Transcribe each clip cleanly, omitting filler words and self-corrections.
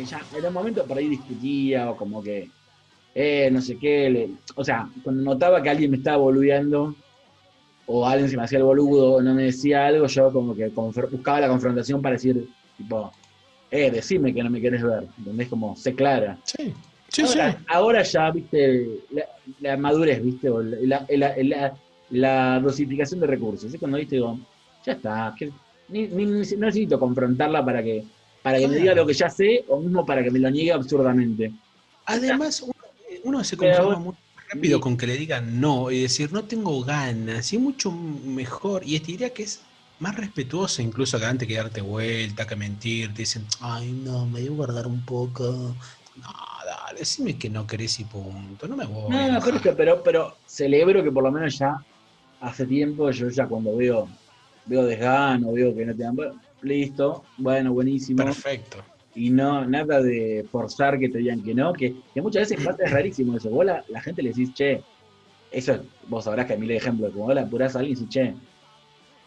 ya en un momento por ahí discutía o como que, no sé qué, o sea, cuando notaba que alguien me estaba boludeando o alguien se me hacía el boludo o no me decía algo, yo como que buscaba la confrontación para decir, tipo, decime que no me querés ver, ¿entendés? Como, sé clara. Sí, sí, sí. Ahora ya, viste, la madurez, viste, o la dosificación de recursos. Es cuando, viste, digo, ya está, que no necesito confrontarla para que me diga lo Claro. que ya sé o mismo para que me lo niegue absurdamente. Ya está. Además, uno se conforma Pero, muy rápido y, con que le digan no y decir no tengo ganas, y es mucho mejor. Y te diría que es más respetuoso incluso que antes que darte vuelta, que mentir. Te dicen, ay, no, me voy a guardar un poco. No, dale, decime que no querés y punto. No me voy a no, pero, enojar. pero celebro que por lo menos ya hace tiempo, yo ya cuando veo desgano, veo que no te dan, bueno, listo, bueno, buenísimo. Perfecto. Y no, nada de forzar que te digan que no, que muchas veces pasa, es rarísimo eso. Vos la gente le decís, che, eso, vos sabrás que a mí el ejemplo, como vos la apurás a alguien y decís, che,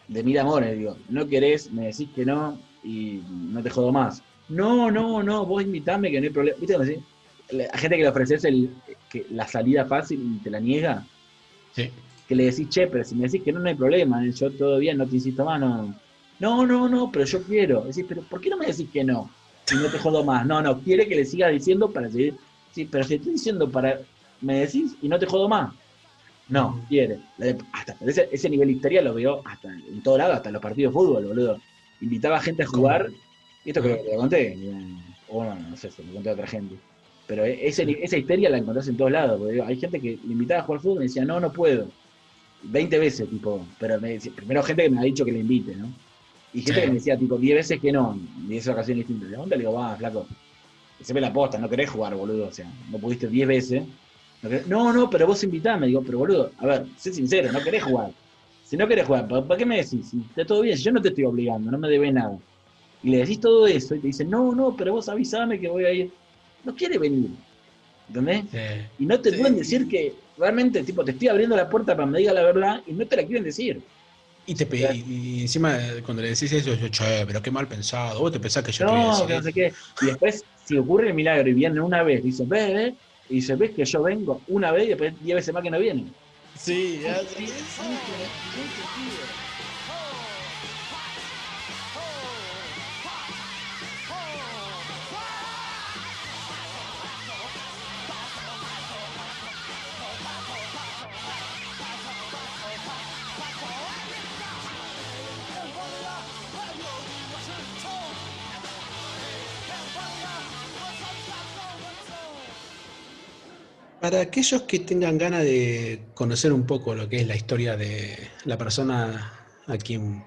de mil amores, digo, no querés, me decís que no y no te jodo más. No, no, no, vos invitame que no hay problema. ¿Viste cómo decís? A gente que le ofreces la salida fácil y te la niega, Sí. que le decís, che, pero si me decís que no, no hay problema, yo todo bien, no te insisto más, no. No, no, no, pero yo quiero. Decís, pero ¿por qué no me decís que no? Y no te jodo más. No, no, quiere que le siga diciendo para seguir. Sí, pero si estoy diciendo para. Me decís y no te jodo más. No, Ujú. quiere. Hasta ese nivel de histeria lo veo hasta en todo lado, hasta en los partidos de fútbol, boludo. Invitaba gente a ¿Cómo? jugar, y esto creo Ajá. que te lo conté, o no, no sé, se lo conté a otra gente. Pero esa histeria la encontrás en todos lados, porque digo, hay gente que le invitaba a jugar fútbol y me decía, no, no puedo. 20 veces, tipo, pero primero gente que me ha dicho que le invite, ¿no? Y gente que me Sí. decía, tipo, 10 veces que no, 10 ocasiones distintas. ¿De dónde? Le digo, va, flaco, se ve la posta, no querés jugar, boludo, o sea, no pudiste 10 veces. No, no, pero vos invitame, digo, pero boludo, a ver, sé sincero, no querés jugar. Si no querés jugar, ¿para qué me decís? Si está todo bien, si yo no te estoy obligando, no me debes nada. Y le decís todo eso y te dice, no, no, pero vos avisame que voy a ir. No quiere venir, ¿entendés? Sí. Y no te pueden decir Sí. que realmente, tipo, te estoy abriendo la puerta para que me diga la verdad y no te la quieren decir. O sea, Y encima cuando le decís eso, yo, che, pero qué mal pensado. Vos te pensás que yo te voy a no, decir que no eso. sé qué. Y después, si ocurre el milagro y viene una vez, dice, ve, y dice, ves que yo vengo una vez y después 10 veces más que no vienen. Sí, No tiene ningún sentido. para aquellos que tengan ganas de conocer un poco lo que es la historia de la persona a quien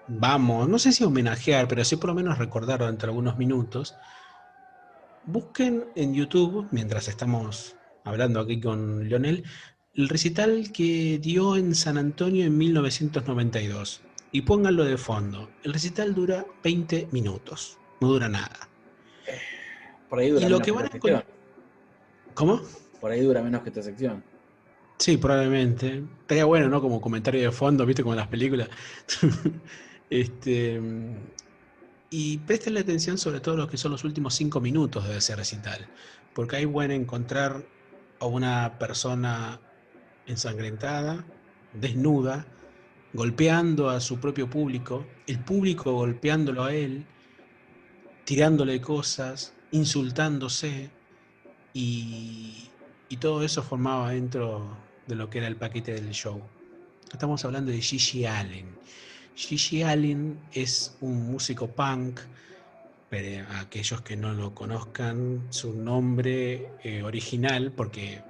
vamos, no sé si homenajear, pero sí por lo menos recordar durante algunos minutos, busquen en YouTube, mientras estamos hablando aquí con Lionel, el recital que dio en San Antonio en 1992. Y pónganlo de fondo. El recital dura 20 minutos, no dura nada. Por ahí Y dura lo menos que que van esta a sección. encontrar... ¿Cómo? Por ahí dura menos que esta sección. Sí, probablemente. Estaría bueno, ¿no? Como comentario de fondo, ¿viste? Como en las películas. este, y prestenle atención sobre todo lo que son los últimos 5 minutos de ese recital. Porque ahí pueden encontrar a una persona ensangrentada, desnuda, golpeando a su propio público, el público golpeándolo a él, tirándole cosas, insultándose, y, y todo eso formaba dentro de lo que era el paquete del show. Estamos hablando de Gigi Allen. Gigi Allen es un músico punk. Pero aquellos que no lo conozcan, su nombre original, porque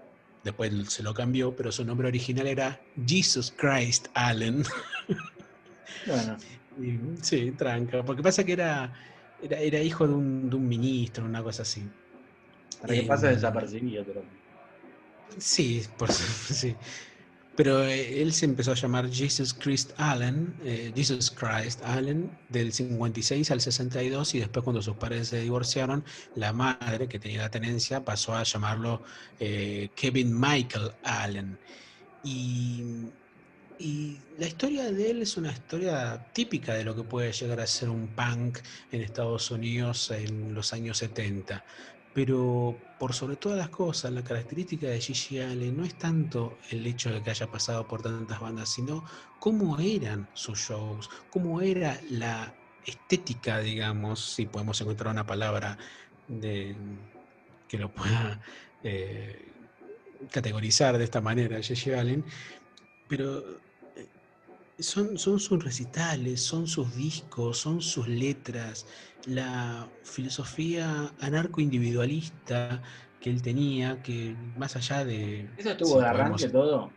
después se lo cambió, pero su nombre original era Jesus Christ Allen. Bueno, Y, sí, tranca, porque pasa que era hijo de un ministro, una cosa así. para que Eh, pase desapercibido, pero. sí, sí. Pero él se empezó a llamar Jesus Christ Allen, del 56 al 62, y después cuando sus padres se divorciaron, la madre, que tenía la tenencia, pasó a llamarlo Kevin Michael Allen. Y Y la historia de él es una historia típica de lo que puede llegar a ser un punk en Estados Unidos en los años 70. Pero por sobre todas las cosas, la característica de Gigi Allen no es tanto el hecho de que haya pasado por tantas bandas, sino cómo eran sus shows, cómo era la estética, digamos, si podemos encontrar una palabra de, que lo pueda categorizar de esta manera, Gigi Allen. Pero son sus recitales, son sus discos, son sus letras, la filosofía anarco-individualista que él tenía, que más allá de, ¿Eso estuvo si de arranque podemos... todo?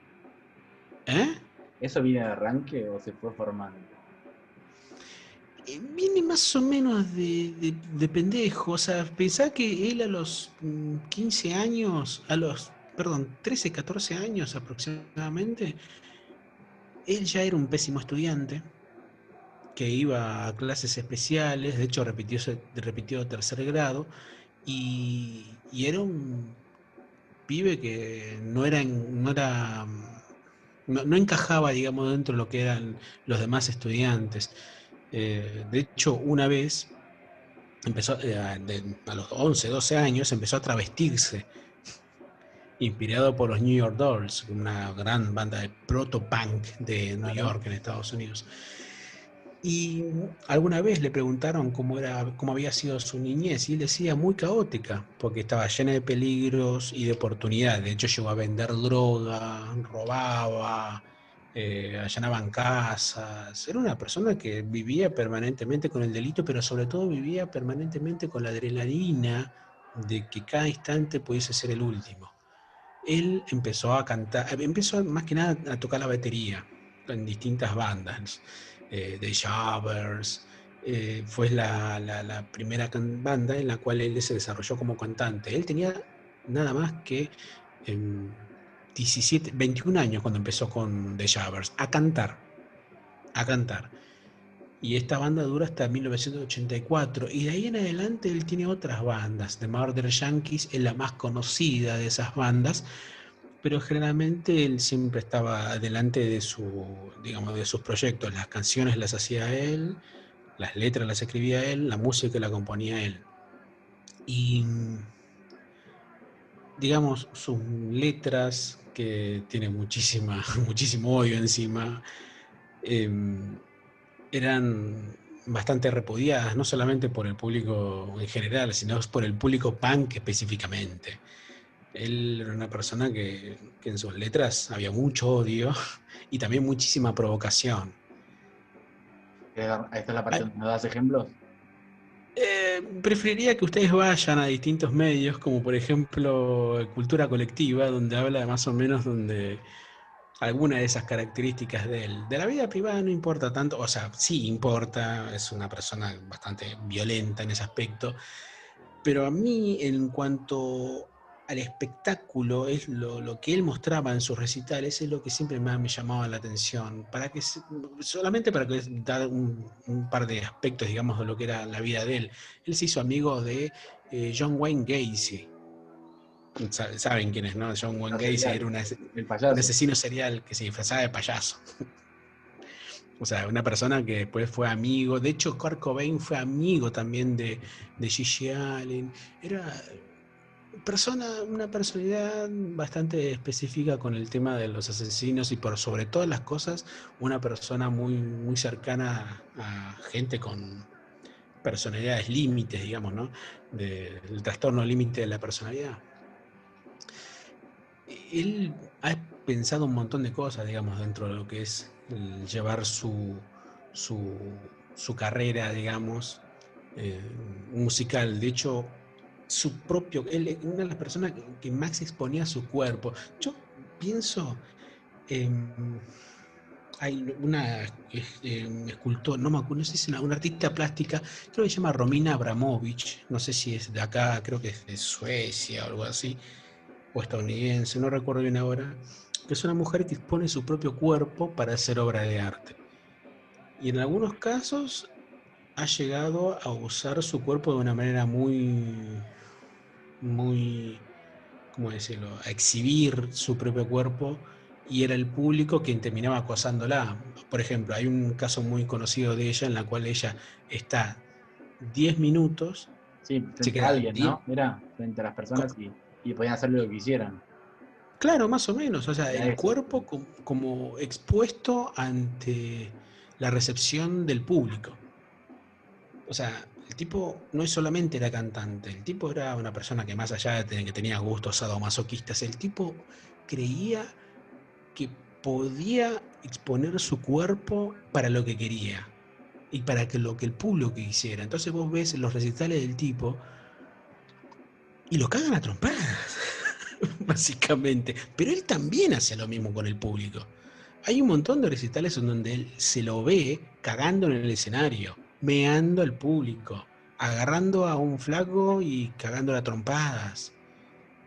¿Eh? ¿Eso viene de arranque o se fue formando? Viene más o menos de pendejo, o sea, pensá que él a los 15 años, perdón, 13, 14 años aproximadamente, él ya era un pésimo estudiante, que iba a clases especiales, de hecho repitió tercer grado, y era un pibe que no encajaba, digamos, dentro de lo que eran los demás estudiantes. De hecho, una vez empezó, a los 11, 12 años, empezó a travestirse, inspirado por los New York Dolls, una gran banda de proto-punk de New Claro. York en Estados Unidos. Y alguna vez le preguntaron cómo había sido su niñez, y él decía muy caótica, porque estaba llena de peligros y de oportunidades. De hecho, llegó a vender droga, robaba, allanaban casas. Era una persona que vivía permanentemente con el delito, pero sobre todo vivía permanentemente con la adrenalina de que cada instante pudiese ser el último. Él empezó a cantar, empezó más que nada a tocar la batería en distintas bandas, The Shavers, fue la primera banda en la cual él se desarrolló como cantante. Él tenía nada más que 17, 21 años cuando empezó con The Shavers, a cantar. Y esta banda dura hasta 1984. Y de ahí en adelante él tiene otras bandas. The Murder Yankees es la más conocida de esas bandas, pero generalmente él siempre estaba delante digamos, de sus proyectos. Las canciones las hacía él, las letras las escribía él, la música la componía él. Y digamos, sus letras, que tienen muchísimo odio encima, eh, eran bastante repudiadas, no solamente por el público en general, sino por el público punk específicamente. Él era una persona que en sus letras había mucho odio y también muchísima provocación. Ahí está la parte Ah, donde nos das ejemplos. preferiría que ustedes vayan a distintos medios, como por ejemplo Cultura Colectiva, donde habla más o menos donde alguna de esas características de él. De la vida privada no importa tanto, o sea, sí importa, es una persona bastante violenta en ese aspecto, pero a mí, en cuanto al espectáculo, es lo que él mostraba en sus recitales, es lo que siempre más me llamaba la atención. Solamente para dar un par de aspectos, digamos, de lo que era la vida de él. Él se hizo amigo de John Wayne Gacy. Saben quién es, ¿no? John Wayne No Gacy sería era el un payaso. asesino serial que se disfrazaba de payaso. O sea, una persona que después fue amigo. De hecho, Kurt Cobain fue amigo también de Gigi Allen. Era una personalidad bastante específica con el tema de los asesinos, y por sobre todas las cosas, una persona muy cercana a gente con personalidades límites, digamos, ¿no? Del trastorno límite de la personalidad. Él ha pensado un montón de cosas, digamos, dentro de lo que es llevar su, su carrera, digamos, eh, musical. De hecho, él, una de las personas que más exponía su cuerpo. Yo pienso, hay una escultora, no me acuerdo, no sé si es una artista plástica, creo que se llama Romina Abramovich, no sé si es de acá, creo que es de Suecia o algo así, o estadounidense, no recuerdo bien ahora, que es una mujer que expone su propio cuerpo para hacer obra de arte. Y en algunos casos ha llegado a usar su cuerpo de una manera muy, ¿cómo decirlo?, a exhibir su propio cuerpo y era el público quien terminaba acosándola. Por ejemplo, hay un caso muy conocido de ella en la cual ella está 10 minutos, Sí, se frente a queda alguien, ¿no? Mira, frente a las personas y podían hacer lo que quisieran. claro, más o menos, o sea, Era el eso. cuerpo como expuesto ante la recepción del público. O sea, el tipo no es solamente era cantante, el tipo era una persona que más allá de que tenía gustos sadomasoquistas, el tipo creía que podía exponer su cuerpo para lo que quería y para que lo que el público quisiera. Entonces vos ves los recitales del tipo y lo cagan a trompadas, básicamente. Pero él también hace lo mismo con el público. Hay un montón de recitales en donde él se lo ve cagando en el escenario, meando al público, agarrando a un flaco y cagando a trompadas.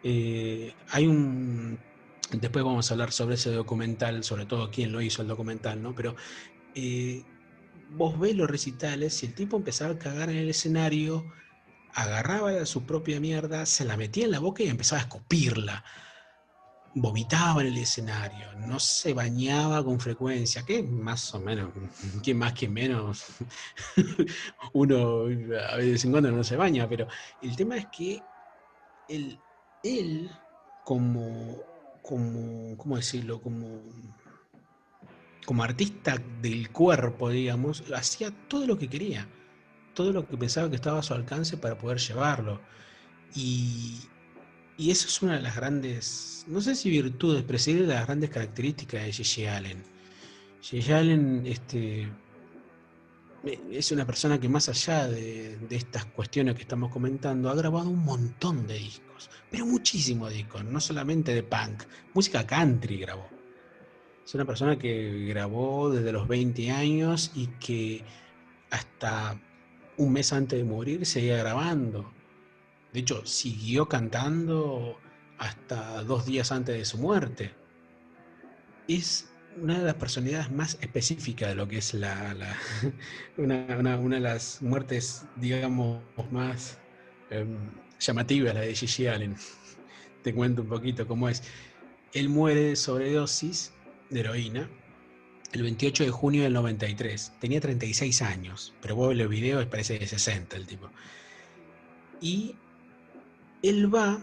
Hay un... Después vamos a hablar sobre ese documental, sobre todo quién lo hizo el documental, ¿no? Pero eh, vos ves los recitales y el tipo empezaba a cagar en el escenario, agarraba su propia mierda, se la metía en la boca y empezaba a escupirla. Vomitaba en el escenario, no se bañaba con frecuencia, que más o menos, quién más, quién menos, uno a veces en cuando no se baña, pero el tema es que él, él ¿cómo decirlo? Como artista del cuerpo, digamos, hacía todo lo que quería, todo lo que pensaba que estaba a su alcance para poder llevarlo. Y, y eso es una de las grandes, no sé si virtudes, pero sí de las grandes características de Gigi Allen. Gigi Allen es una persona que más allá de estas cuestiones que estamos comentando, ha grabado un montón de discos, pero muchísimos discos, no solamente de punk, música country grabó. Es una persona que grabó desde los 20 años y que hasta un mes antes de morir seguía grabando. De hecho, siguió cantando hasta 2 días antes de su muerte. Es una de las personalidades más específicas de lo que es una de las muertes, digamos, más llamativas, la de Gigi Allen. Te cuento un poquito cómo es. Él muere de sobredosis de heroína el 28 de junio del 93. Tenía 36 años, pero vos ves los videos y parece de 60 el tipo. Y él va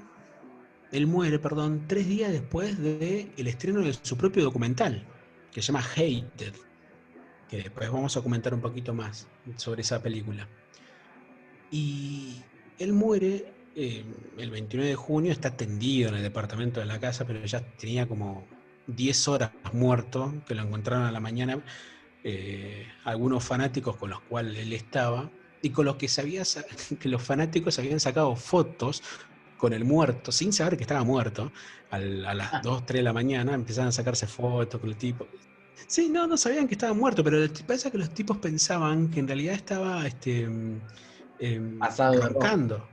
él muere, perdón, 3 días después del estreno de su propio documental, que se llama Hated, que después vamos a comentar un poquito más sobre esa película. Y él muere el 29 de junio, está tendido en el departamento de la casa, pero ya tenía como 10 horas muerto, que lo encontraron a la mañana, algunos fanáticos con los cuales él estaba, y con los que, que los fanáticos habían sacado fotos con el muerto, sin saber que estaba muerto, a las Ah, 2 3 de la mañana, empezaron a sacarse fotos con el tipo. Sí, no sabían que estaba muerto, pero pasa que los tipos pensaban que en realidad estaba asado de ropa. roncando.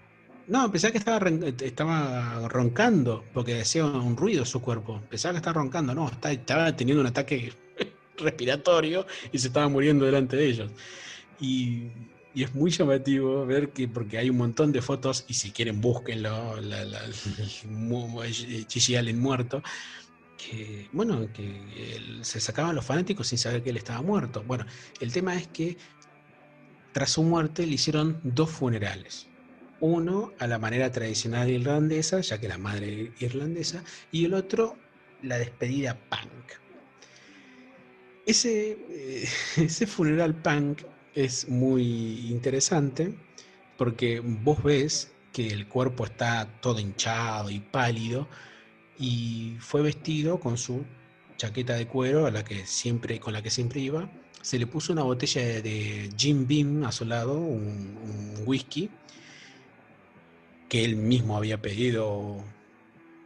No, pensaba que estaba roncando, porque hacía un ruido su cuerpo. Pensaba que estaba roncando, no, estaba teniendo un ataque respiratorio y se estaba muriendo delante de ellos. Y, y es muy llamativo ver que, porque hay un montón de fotos, y si quieren búsquenlo, Gigi Allen muerto, que, bueno, que se sacaban los fanáticos sin saber que él estaba muerto. Bueno, el tema es que tras su muerte le hicieron 2 funerales. Uno a la manera tradicional irlandesa, ya que la madre irlandesa, y el otro la despedida punk. Ese funeral punk es muy interesante porque vos ves que el cuerpo está todo hinchado y pálido y fue vestido con su chaqueta de cuero con la que siempre iba. Se le puso una botella de Jim Beam a su lado, un whisky que él mismo había pedido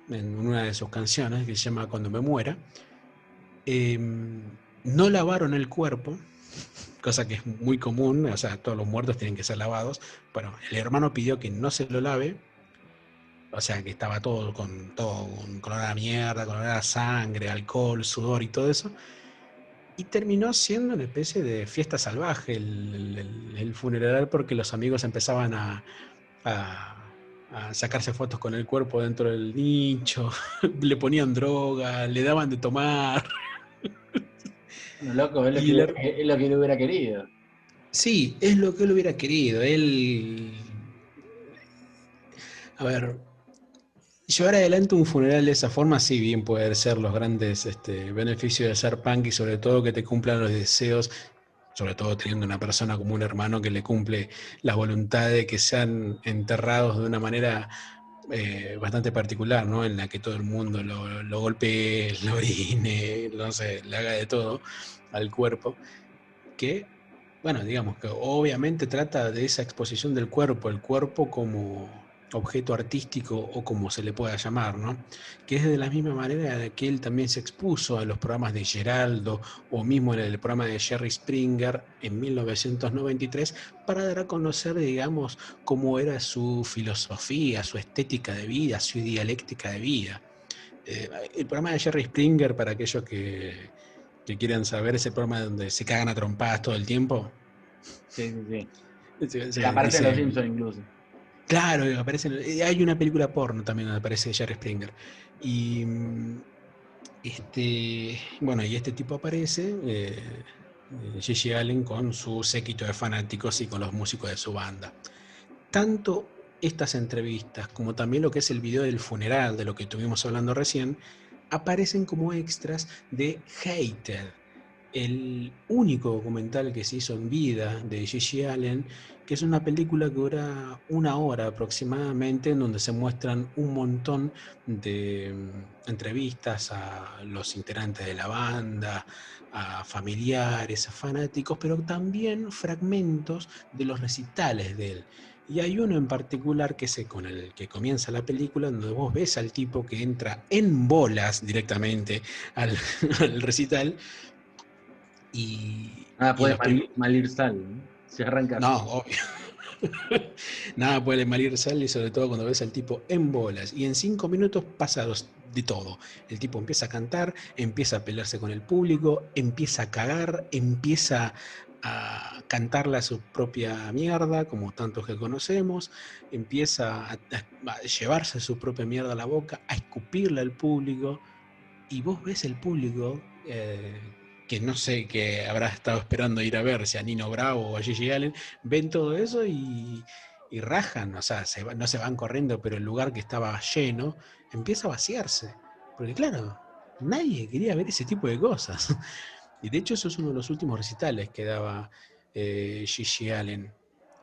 en una de sus canciones que se llama Cuando me muera. Eh, no lavaron el cuerpo, cosa que es muy común, o sea, todos los muertos tienen que ser lavados. Bueno, el hermano pidió que no se lo lave, o sea, que estaba todo con color a mierda, con olor a sangre, alcohol, sudor y todo eso. Y terminó siendo una especie de fiesta salvaje el funeral porque los amigos empezaban a, a sacarse fotos con el cuerpo dentro del nicho, le ponían droga, le daban de tomar. Bueno, loco, Y la- es lo que él hubiera querido. sí, es lo que él hubiera querido. Él, a ver, llevar adelante un funeral de esa forma, sí, bien puede ser los grandes beneficios de ser punk y sobre todo que te cumplan los deseos, sobre todo teniendo una persona como un hermano que le cumple la voluntad de que sean enterrados de una manera bastante particular, ¿no? En la que todo el mundo lo golpee, lo orine, no sé, le haga de todo al cuerpo, que, bueno, digamos que obviamente trata de esa exposición del cuerpo, el cuerpo como objeto artístico o como se le pueda llamar, ¿no? Que es de la misma manera que él también se expuso a los programas de Geraldo o mismo en el programa de Jerry Springer en 1993 para dar a conocer, digamos, cómo era su filosofía, su estética de vida, su dialéctica de vida. El programa de Jerry Springer, para aquellos que quieran saber, es el programa donde se cagan a trompadas todo el tiempo. Sí, sí, sí. Que Se aparece en Los dice, Simpsons incluso. claro, aparecen, hay una película porno también donde aparece Jerry Springer. Y bueno, y este tipo aparece, Gigi Allen, con su séquito de fanáticos y con los músicos de su banda. Tanto estas entrevistas como también lo que es el video del funeral, de lo que estuvimos hablando recién, aparecen como extras de Hater, el único documental que se hizo en vida de Gigi Allen, que es una película que dura 1 hora aproximadamente, en donde se muestran un montón de entrevistas a los integrantes de la banda, a familiares, a fanáticos, pero también fragmentos de los recitales de él. Y hay uno en particular que es con el que comienza la película, donde vos ves al tipo que entra en bolas directamente al, al recital Nada y en puede los primeros... mal ir sal, ¿no? Se arranca No, así. obvio. Nada puede mal ir sal y sobre todo cuando ves al tipo en bolas. Y en 5 minutos pasa de todo. El tipo empieza a cantar, empieza a pelearse con el público, empieza a cagar, empieza a cantarle a su propia mierda, como tantos que conocemos, empieza a llevarse su propia mierda a la boca, a escupirle al público, y vos ves el público, que no sé, que habrá estado esperando ir a ver, si a Nino Bravo o a Gigi Allen, ven todo eso y rajan, o sea, no se van corriendo, pero el lugar que estaba lleno empieza a vaciarse. Porque claro, nadie quería ver ese tipo de cosas. Y de hecho eso es uno de los últimos recitales que daba Gigi Allen.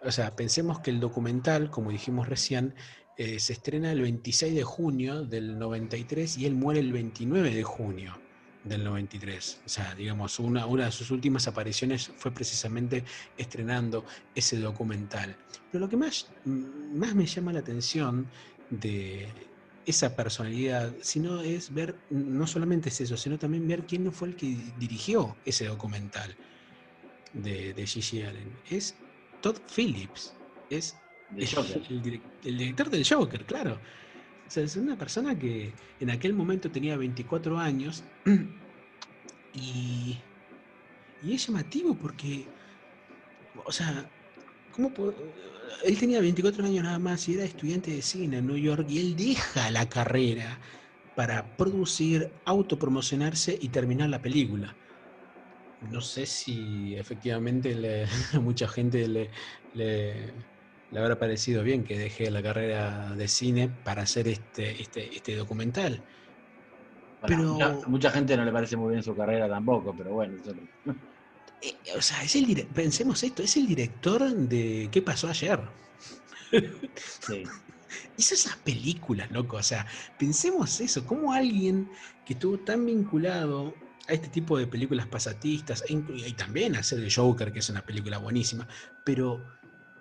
O sea, pensemos que el documental, como dijimos recién, se estrena el 26 de junio del 93 y él muere el 29 de junio del 93. O sea, digamos, una de sus últimas apariciones fue precisamente estrenando ese documental. Pero lo que más me llama la atención de esa personalidad, sino es ver, no solamente es eso, sino también ver quién fue el que dirigió ese documental de Gigi Allen. Es Todd Phillips, es De Joker. el director del Joker, claro. O sea, es una persona que en aquel momento tenía 24 años y, y es llamativo porque, o sea, ¿cómo puedo? Él tenía 24 años nada más y era estudiante de cine en New York y él deja la carrera para producir, autopromocionarse y terminar la película. No sé si efectivamente a mucha gente le, le habrá parecido bien que deje la carrera de cine para hacer este documental. Bueno, Pero, a mucha gente no le parece muy bien su carrera tampoco, pero bueno, o sea, pensemos esto, es el director de ¿Qué pasó ayer? sí. Hizo esas películas, loco. O sea, pensemos eso, cómo alguien que estuvo tan vinculado a este tipo de películas pasatistas, y también a hacer de Joker, que es una película buenísima, pero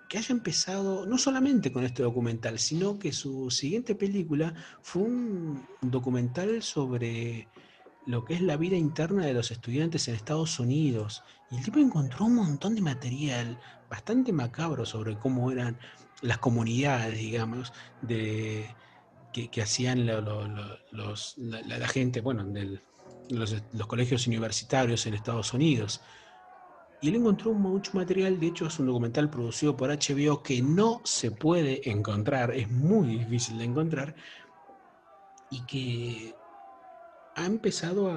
que haya empezado no solamente con este documental, sino que su siguiente película fue un documental sobre lo que es la vida interna de los estudiantes en Estados Unidos. Y el tipo encontró un montón de material bastante macabro sobre cómo eran las comunidades, digamos, que hacían la gente, bueno, los colegios universitarios en Estados Unidos. Y él encontró mucho material, de hecho es un documental producido por HBO que no se puede encontrar, es muy difícil de encontrar, y que ha empezado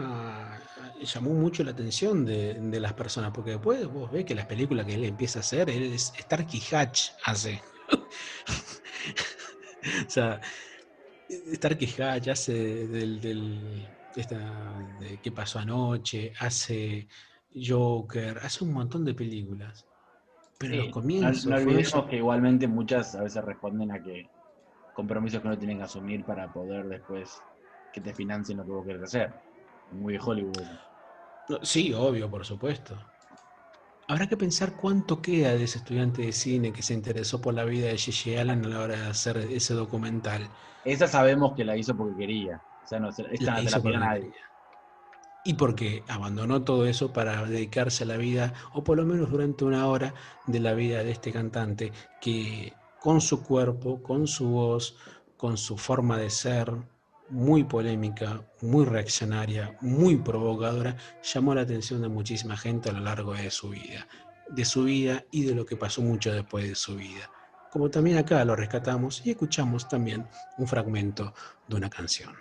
llamó mucho la atención de las personas, porque después vos ves que las películas que él empieza a hacer, él es Starkey Hatch hace. O sea, Starkey Hatch hace de ¿Qué pasó anoche? Hace Joker, hace un montón de películas. Pero los Sí, no comienzos fueron olvidemos que igualmente muchas a veces responden a que compromisos que uno tiene que asumir para poder después que te financien lo que vos querés hacer. Muy de Hollywood eso. sí, obvio, por supuesto. Habrá que pensar cuánto queda de ese estudiante de cine que se interesó por la vida de Gigi Allen a la hora de hacer ese documental. Esa sabemos que la hizo porque quería. O sea, no, esta La no te la hizo pidió porque nadie. quería. Y porque abandonó todo eso para dedicarse a la vida, o por lo menos durante una hora de la vida de este cantante, que con su cuerpo, con su voz, con su forma de ser, muy polémica, muy reaccionaria, muy provocadora, llamó la atención de muchísima gente a lo largo de su vida y de lo que pasó mucho después de su vida. Como también acá lo rescatamos y escuchamos también un fragmento de una canción.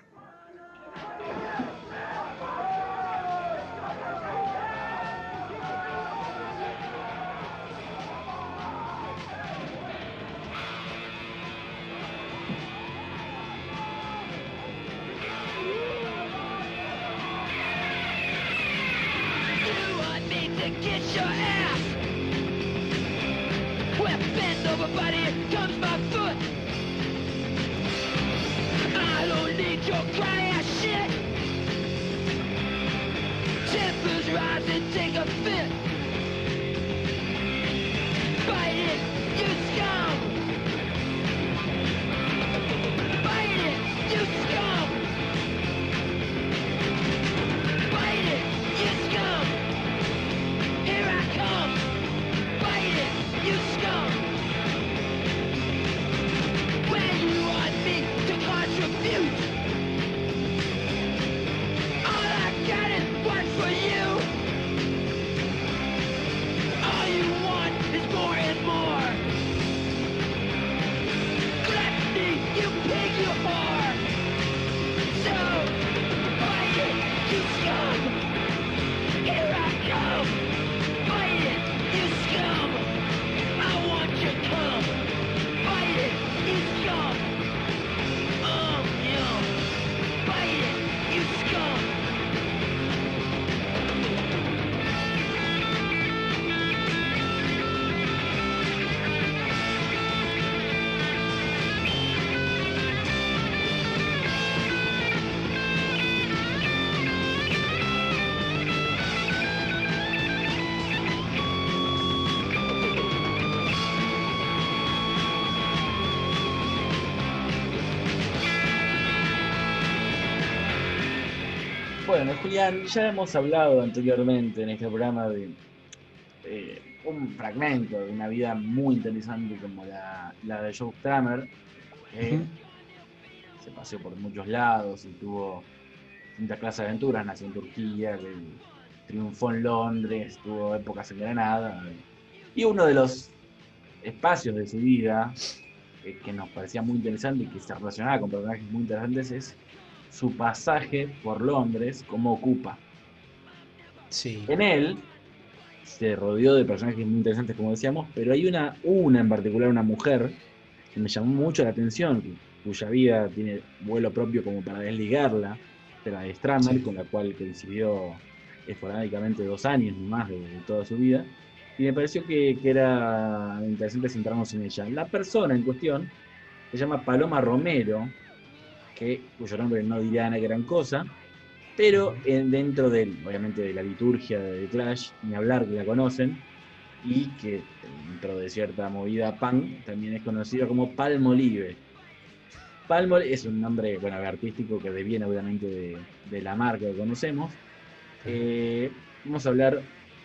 Bueno, Julián, ya hemos hablado anteriormente en este programa de un fragmento de una vida muy interesante como la de Joe Stramer, que se paseó por muchos lados y tuvo distintas clases de aventuras, nació en Turquía, que triunfó en Londres, tuvo épocas en Granada, y uno de los espacios de su vida que nos parecía muy interesante y que se relacionaba con personajes muy interesantes es su pasaje por Londres como ocupa. Sí. En él se rodeó de personajes muy interesantes, como decíamos, pero hay una en particular, una mujer, que me llamó mucho la atención, cuya vida tiene vuelo propio como para desligarla de la de Stramer, Sí. con la cual coincidió esporádicamente 2 años más de toda su vida, y me pareció que era interesante centrarnos en ella. La persona en cuestión se llama Paloma Romero, cuyo nombre no dirá una gran cosa, pero dentro obviamente de la liturgia de Clash, ni hablar que la conocen, y que dentro de cierta movida punk también es conocido como Palmolive. Palmolive es un nombre, bueno, artístico que deviene obviamente de la marca que conocemos. Vamos a hablar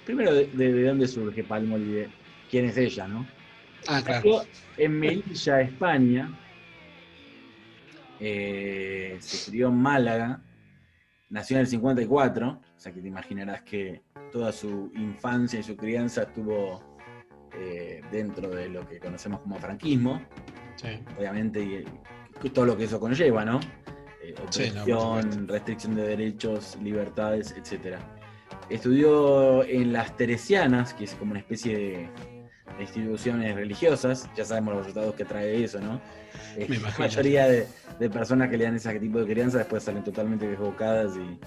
primero de dónde surge Palmolive, quién es ella, ¿no? Ah, claro. Nació en Melilla, España, se crió en Málaga, nació en el 54, o sea que te imaginarás que toda su infancia y su crianza estuvo dentro de lo que conocemos como franquismo. Sí. Obviamente, y todo lo que eso conlleva, ¿no? Sí, no, Opresión, restricción de derechos, libertades, etc. Estudió en las Teresianas, que es como una especie de instituciones religiosas. Ya sabemos los resultados que trae eso, ¿no? Me La imagino. mayoría de personas que le dan ese tipo de crianza después salen totalmente desbocadas y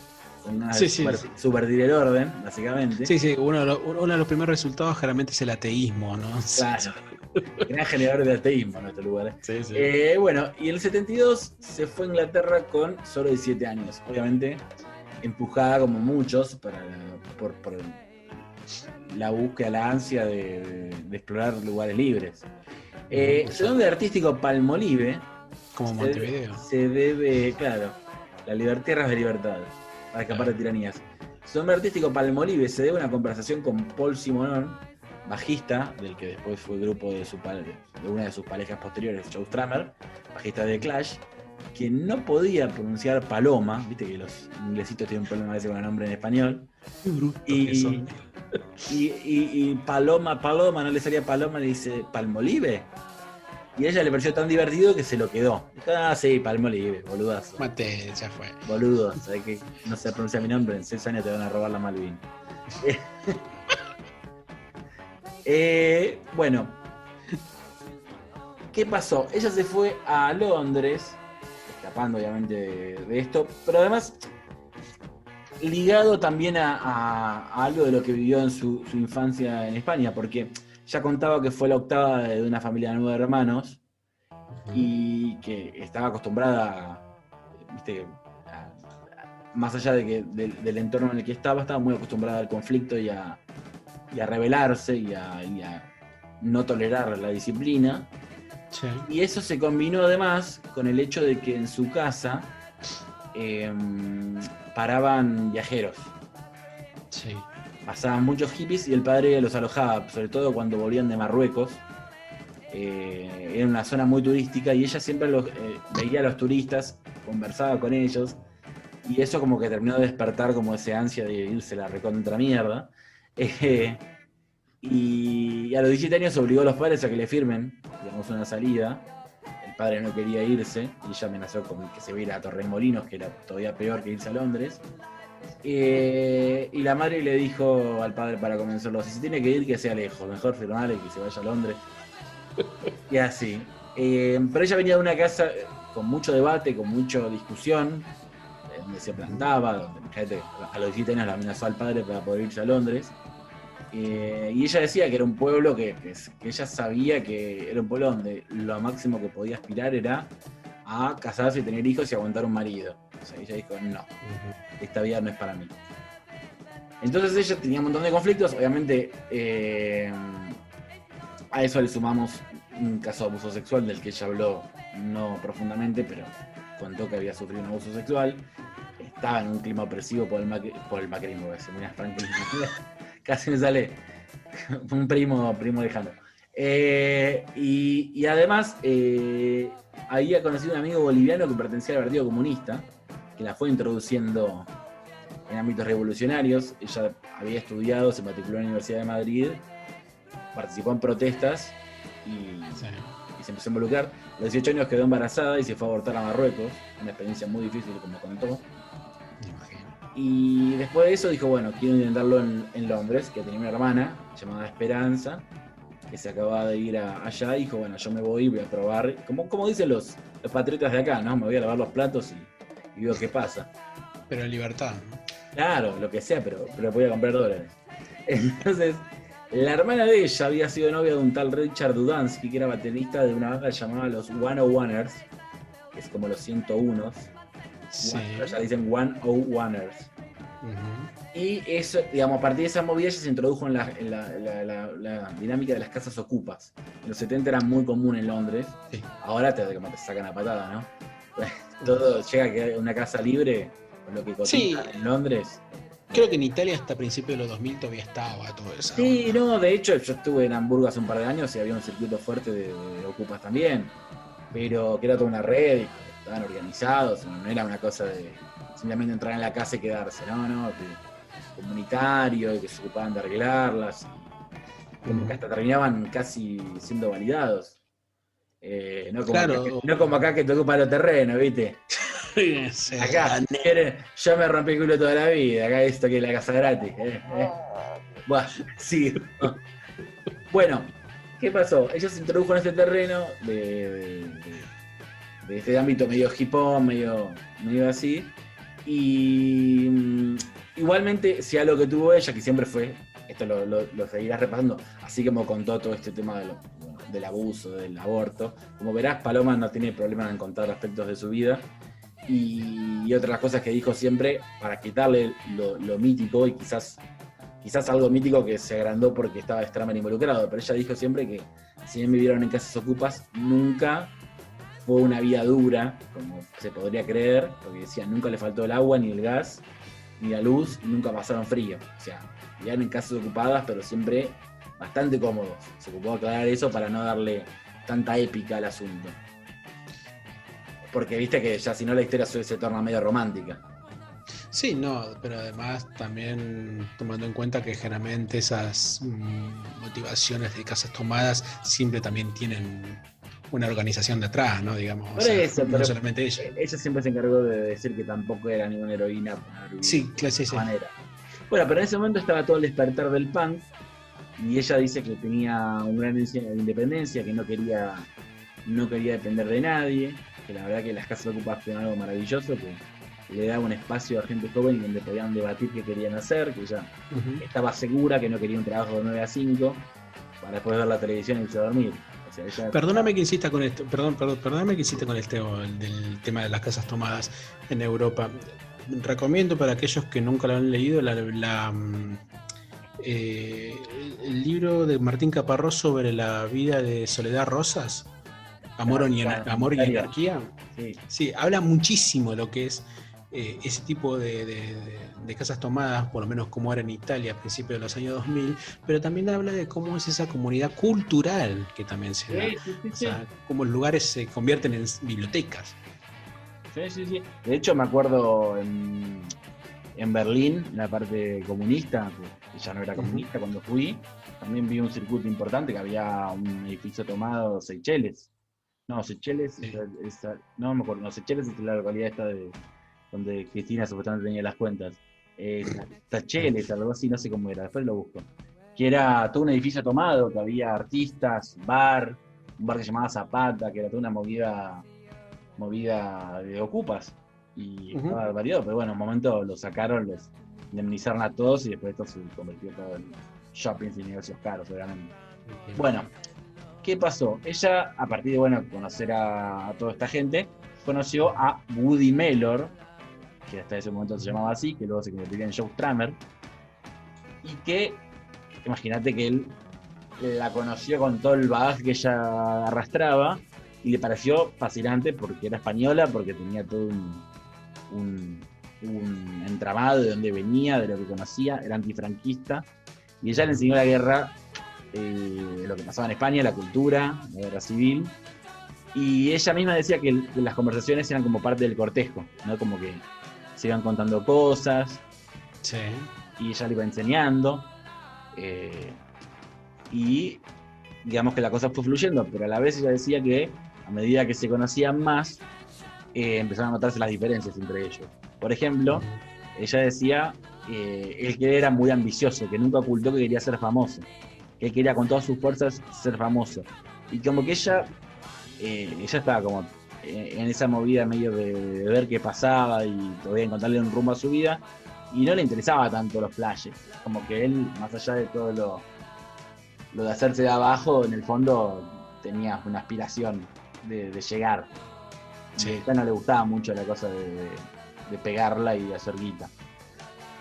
con ganas de subvertir el orden, básicamente. Sí, uno de los primeros resultados generalmente es el ateísmo, ¿no? Claro. Gran generador de ateísmo en este lugar. Sí, sí. Bueno, y en el 72 se fue a Inglaterra con solo 17 años. Obviamente, empujada como muchos por la búsqueda, la ansia de explorar lugares libres. Su nombre artístico Palmolive, como Montevideo, se debe, claro, tierras de libertad, para escapar de tiranías. Su nombre artístico Palmolive se debe a una conversación con Paul Simonon, bajista, del que después fue grupo de una de sus parejas posteriores, Joe Strummer, bajista de Clash, que no podía pronunciar paloma, viste que los inglesitos tienen un problema a veces con el nombre en español. Y paloma, no le salía paloma, le dice Palmolive. Y a ella le pareció tan divertido que se lo quedó. Dijo, sí, Palmolive, boludazo. Mate, ya fue. Boludo, sabes que no se pronuncia mi nombre, en 6 años te van a robar la Malvin. Bueno, ¿qué pasó? Ella se fue a Londres, escapando obviamente de esto, pero además ligado también a algo de lo que vivió en su infancia en España, porque ya contaba que fue la octava de una familia de 9 hermanos y que estaba acostumbrada, viste, más allá de que del entorno en el que estaba muy acostumbrada al conflicto y a rebelarse y a no tolerar la disciplina. Sí. Y eso se combinó además con el hecho de que en su casa paraban viajeros. Sí. Pasaban muchos hippies y el padre los alojaba, sobre todo cuando volvían de Marruecos. Era una zona muy turística y ella siempre veía a los turistas, conversaba con ellos, y eso como que terminó de despertar como ese ansia de irse la recontra mierda. Y a los 17 años obligó a los padres a que le firmen, digamos, una salida. El padre no quería irse y ella amenazó con que se iba a ir a Torremolinos, que era todavía peor que irse a Londres. Y la madre le dijo al padre para convencerlo, si se tiene que ir, que sea lejos, mejor firmarle y que se vaya a Londres. Y así. Pero ella venía de una casa con mucho debate, con mucha discusión, donde se plantaba, donde gente a los 17 años la amenazó al padre para poder irse a Londres. Y ella decía que era un pueblo que ella sabía que era un pueblo donde lo máximo que podía aspirar era a casarse y tener hijos y aguantar un marido. O sea, ella dijo, no, esta vida no es para mí. Entonces ella tenía un montón de conflictos, obviamente a eso le sumamos un caso de abuso sexual del que ella habló no profundamente, pero contó que había sufrido un abuso sexual. Estaba en un clima opresivo por el macrismo, mira, Franklin, casi me sale un primo lejano. Y además había conocido un amigo boliviano que pertenecía al Partido Comunista, que la fue introduciendo en ámbitos revolucionarios. Ella había estudiado, se matriculó en la Universidad de Madrid, participó en protestas y se empezó a involucrar. A los 18 años quedó embarazada y se fue a abortar a Marruecos, una experiencia muy difícil, como contó. Y después de eso dijo, bueno, quiero intentarlo en Londres, que tenía una hermana llamada Esperanza, que se acababa de ir allá, y dijo, bueno, yo me voy a probar, como dicen los patriotas de acá, ¿no? Me voy a lavar los platos y veo qué pasa. Pero en libertad, ¿no? Claro, lo que sea, pero voy a comprar dólares. Entonces, la hermana de ella había sido novia de un tal Richard Dudansky, que era baterista de una banda llamada los 101ers, que es como los 101. Sí. Ya dicen 101ers. Y eso, digamos, a partir de esa movida ella se introdujo en la dinámica de las casas ocupas. En los 70 era muy común en Londres. Sí. Ahora te sacan a patada, ¿no? Todo llega a quedar una casa libre, con lo que cotiza en Londres. Creo que en Italia hasta principios de los 2000 todavía estaba todo eso. Sí, no, de hecho yo estuve en Hamburgo hace un par de años y había un circuito fuerte de ocupas también. Pero que era toda una red, estaban organizados, no era una cosa de simplemente entrar en la casa y quedarse, no, que comunitario, y que se ocupaban de arreglarlas, como que hasta terminaban casi siendo validados. Claro. No como acá que te ocupa los terrenos, ¿viste? Sí. Acá, yo me rompí el culo toda la vida, acá esto que es la casa gratis. Buah, sí. Bueno, ¿qué pasó? Ella se introdujo en este terreno de este ámbito medio hip-hop, medio así. Y igualmente, si algo que tuvo ella, que siempre fue, esto lo seguirás repasando, así como contó todo este tema del abuso, del aborto. Como verás, Paloma no tiene problema en contar aspectos de su vida. Y otra de las cosas que dijo siempre, para quitarle lo mítico, y quizás algo mítico que se agrandó porque estaba extremadamente involucrado, pero ella dijo siempre que si bien vivieron en casas ocupas, nunca fue una vida dura, como se podría creer, porque decía, nunca le faltó el agua, ni el gas, ni la luz, y nunca pasaron frío. O sea, vivían en casas ocupadas, pero siempre bastante cómodos. Se ocupó de aclarar eso para no darle tanta épica al asunto. Porque viste que ya si no la historia se torna medio romántica. Sí, no, pero además también tomando en cuenta que generalmente esas motivaciones de casas tomadas siempre también tienen una organización detrás, ¿no? Digamos, Por eso, no pero solamente ella. Ella siempre se encargó de decir que tampoco era ninguna heroína Sí, claro, sí, sí. manera. Bueno, pero en ese momento estaba todo el despertar del punk y ella dice que tenía un gran ansia de independencia, que no quería depender de nadie, que la verdad que las casas ocupadas fueron algo maravilloso, que le daba un espacio a gente joven donde podían debatir qué querían hacer, que ella estaba segura que no quería un trabajo de 9 a 5 para después ver la televisión y irse a dormir. O sea, ella Perdóname que insista con esto, perdóname que insista con el del tema de las casas tomadas en Europa. Recomiendo para aquellos que nunca lo han leído el libro de Martín Caparrós sobre la vida de Soledad Rosas, Amor y Anarquía. Sí, habla muchísimo de lo que es ese tipo de casas tomadas, por lo menos como era en Italia a principios de los años 2000, pero también habla de cómo es esa comunidad cultural que también se da. O sea, cómo los lugares se convierten en bibliotecas. Sí. De hecho, me acuerdo en Berlín, en la parte comunista, que ya no era comunista cuando fui, también vi un circuito importante que había un edificio tomado, Seychelles. No, Seychelles, Sí. no me acuerdo, no, Seychelles es la localidad esta donde Cristina supuestamente tenía las cuentas. Seychelles, algo así, no sé cómo era, después lo busco. Que era todo un edificio tomado, que había artistas, un bar que se llamaba Zapata, que era toda una movida de ocupas. Y estaba variado, pero bueno, en un momento lo sacaron, los indemnizaron a todos y después esto se convirtió todo en shoppings y negocios caros, obviamente. Bueno, ¿qué pasó? Ella, a partir de conocer a toda esta gente, conoció a Woody Mellor, que hasta ese momento se llamaba así, que luego se convirtió en Joe Strummer, y que, imagínate que él la conoció con todo el bagaje que ella arrastraba, y le pareció fascinante porque era española, porque tenía todo un entramado de donde venía, de lo que conocía, era antifranquista, y ella le enseñó la guerra, lo que pasaba en España, la cultura, la guerra civil, y ella misma decía que las conversaciones eran como parte del cortejo, ¿no? Como que se iban contando cosas, sí. Y ella le iba enseñando, y digamos que la cosa fue fluyendo, pero a la vez ella decía que a medida que se conocían más, empezaron a notarse las diferencias entre ellos. Por ejemplo, ella decía él que era muy ambicioso, que nunca ocultó que quería ser famoso, que él quería con todas sus fuerzas ser famoso. Y como que ella estaba como en esa movida medio de ver qué pasaba y todavía encontrarle un rumbo a su vida, y no le interesaba tanto los flashes. Como que él, más allá de todo lo de hacerse de abajo, en el fondo tenía una aspiración de llegar. Sí. A ella no le gustaba mucho la cosa de pegarla y de hacer guita.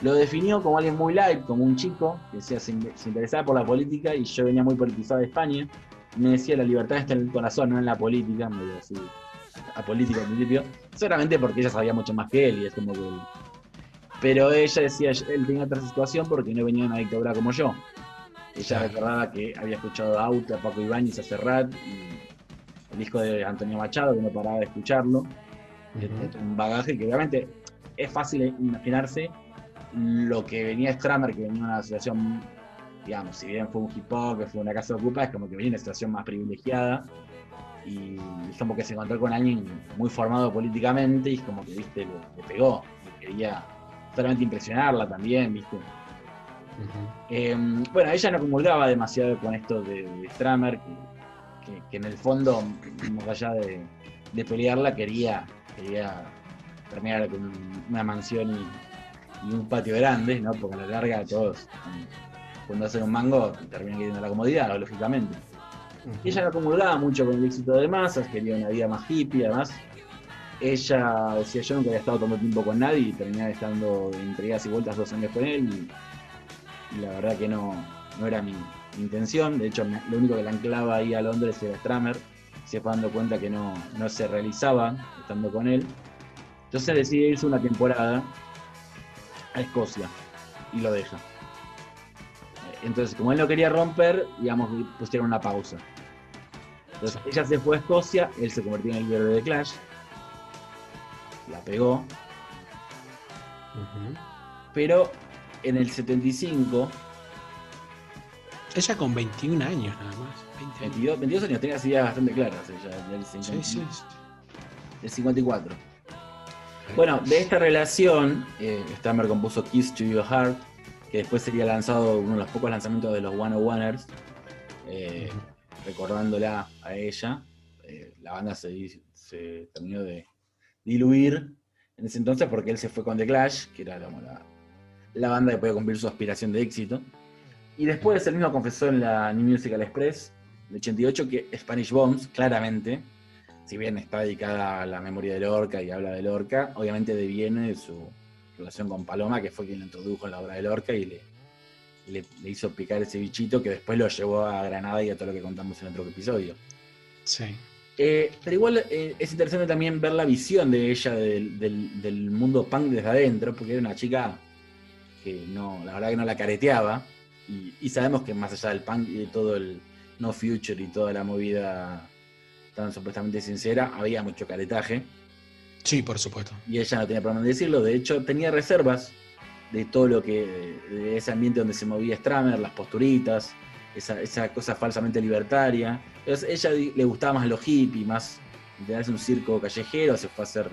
Lo definió como alguien muy light, como un chico que se interesaba por la política, y yo venía muy politizado de España. Me decía, la libertad está en el corazón, no en la política, me decía así, apolítica al principio, seguramente porque ella sabía mucho más que él, y es como que él. Pero ella decía, él tenía otra situación porque no venía de una dictadura como yo. Ella recordaba que había escuchado a Auto, a Paco Ibáñez, a Serrat, y el disco de Antonio Machado, que no paraba de escucharlo. Un bagaje que obviamente es fácil imaginarse lo que venía Stramer, que venía de una situación, digamos, si bien fue un hip hop, que fue una casa ocupada, es como que venía de una situación más privilegiada, y es como que se encontró con alguien muy formado políticamente, y es como que, viste, le pegó, y quería solamente impresionarla también, viste. Bueno, ella no comulgaba demasiado con esto de Stramer, que en el fondo, más allá de pelearla, quería terminar con una mansión y un patio grande, ¿no? Porque a la larga todos, cuando hacen un mango, terminan queriendo la comodidad, lógicamente. Y ella no comulgaba mucho con el éxito de masas, quería una vida más hippie, además. Ella decía, yo nunca había estado tanto tiempo con nadie y terminaba estando entre idas y vueltas 2 años con él, y la verdad que no era mi intención. De hecho, lo único que la anclaba ahí a Londres era Stramer. Se fue dando cuenta que no se realizaba estando con él. Entonces decide irse una temporada a Escocia y lo deja. Entonces, como él no quería romper, digamos, pusieron una pausa. Entonces, ella se fue a Escocia, él se convirtió en el líder de The Clash, la pegó, pero en el 75... Ella con 21 años nada más. 22 años, tenía las ideas bastante claras ella, del 54. Bueno, de esta relación, Stramer compuso Kiss to Your Heart, que después sería lanzado, uno de los pocos lanzamientos de los 101ers, recordándola a ella. La banda se terminó de diluir en ese entonces porque él se fue con The Clash, que era la banda que podía cumplir su aspiración de éxito. Y después él mismo confesó en la New Musical Express de 88 que Spanish Bombs, claramente, si bien está dedicada a la memoria de Lorca y habla de Lorca, obviamente deviene de su relación con Paloma, que fue quien lo introdujo en la obra de Lorca y le hizo picar ese bichito que después lo llevó a Granada y a todo lo que contamos en otro episodio. Sí. Pero igual es interesante también ver la visión de ella del mundo punk desde adentro, porque era una chica que la verdad que no la careteaba. Y sabemos que más allá del punk y de todo el No Future y toda la movida tan supuestamente sincera, había mucho caretaje. Sí, por supuesto. Y ella no tenía problema en decirlo. De hecho, tenía reservas de todo lo que, de ese ambiente donde se movía Stramer, las posturitas, esa cosa falsamente libertaria. Entonces, ella le gustaba más lo hippie, más tenerse un circo callejero, se fue a hacer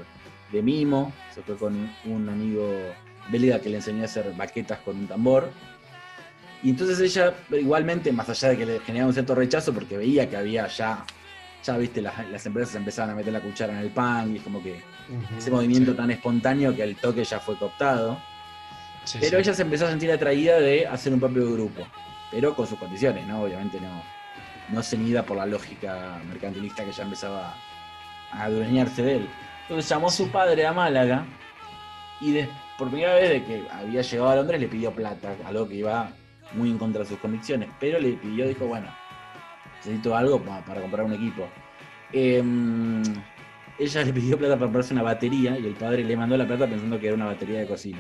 de mimo, se fue con un amigo belga que le enseñó a hacer baquetas con un tambor. Y entonces ella, igualmente, más allá de que le generaba un cierto rechazo, porque veía que había ya viste, las empresas empezaban a meter la cuchara en el punk, y es como que ese movimiento tan espontáneo que al toque ya fue cooptado. Pero ella se empezó a sentir atraída de hacer un propio grupo, pero con sus condiciones, ¿no? Obviamente no ceñida por la lógica mercantilista que ya empezaba a adueñarse de él. Entonces llamó a su padre a Málaga, y por primera vez de que había llegado a Londres le pidió plata, algo que iba muy en contra de sus convicciones, pero le pidió, dijo, bueno, necesito algo para comprar un equipo. Ella le pidió plata para comprarse una batería y el padre le mandó la plata pensando que era una batería de cocina.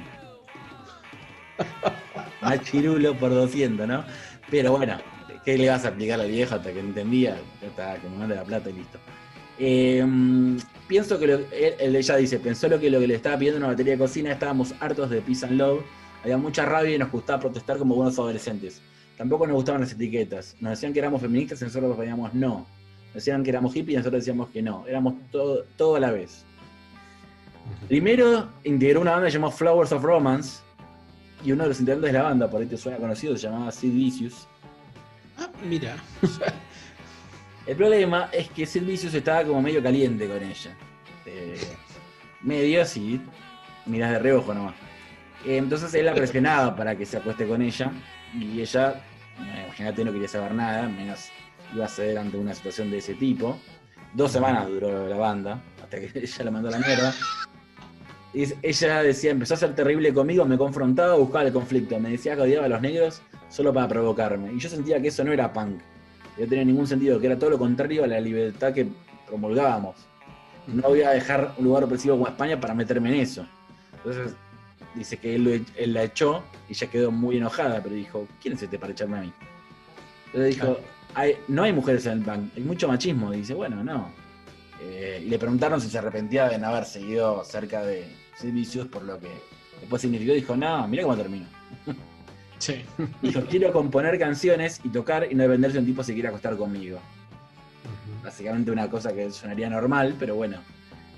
Machirulo por 200, ¿no? Pero bueno, ¿qué le vas a aplicar al viejo hasta que entendía? Hasta que me mande la plata y listo. Pienso que ella dice, pensó lo que le estaba pidiendo una batería de cocina, estábamos hartos de Peace and Love, había mucha rabia y nos gustaba protestar como buenos adolescentes. Tampoco nos gustaban las etiquetas. Nos decían que éramos feministas y nosotros decíamos no. Nos decían que éramos hippies y nosotros decíamos que no. Éramos todo a la vez. Primero integró una banda llamada Flowers of Romance, y uno de los integrantes de la banda, por ahí te suena conocido, se llamaba Sid Vicious. Ah, mira. El problema es que Sid Vicious estaba como medio caliente con ella. Medio así, mirás de reojo nomás. Entonces él la presionaba para que se acueste con ella, y ella, imagínate, no quería saber nada, menos iba a ceder ante una situación de ese tipo. 2 semanas duró la banda, hasta que ella la mandó a la mierda. Y ella decía, empezó a ser terrible conmigo, me confrontaba, buscaba el conflicto, me decía que odiaba a los negros solo para provocarme. Y yo sentía que eso no era punk, no tenía ningún sentido, que era todo lo contrario a la libertad que promulgábamos. No voy a dejar un lugar opresivo como España para meterme en eso. Entonces dice que él la echó y ella quedó muy enojada, pero dijo, ¿quién es este para echarme a mí? Entonces dijo, no hay mujeres en el punk, hay mucho machismo. Y dice, bueno, no. Y le preguntaron si se arrepentía de no haber seguido cerca de Sid Vicious, por lo que después significó, dijo, no, mira cómo termino. Sí. Dijo, quiero componer canciones y tocar y no depender si un tipo se quiere acostar conmigo. Básicamente una cosa que sonaría normal, pero bueno,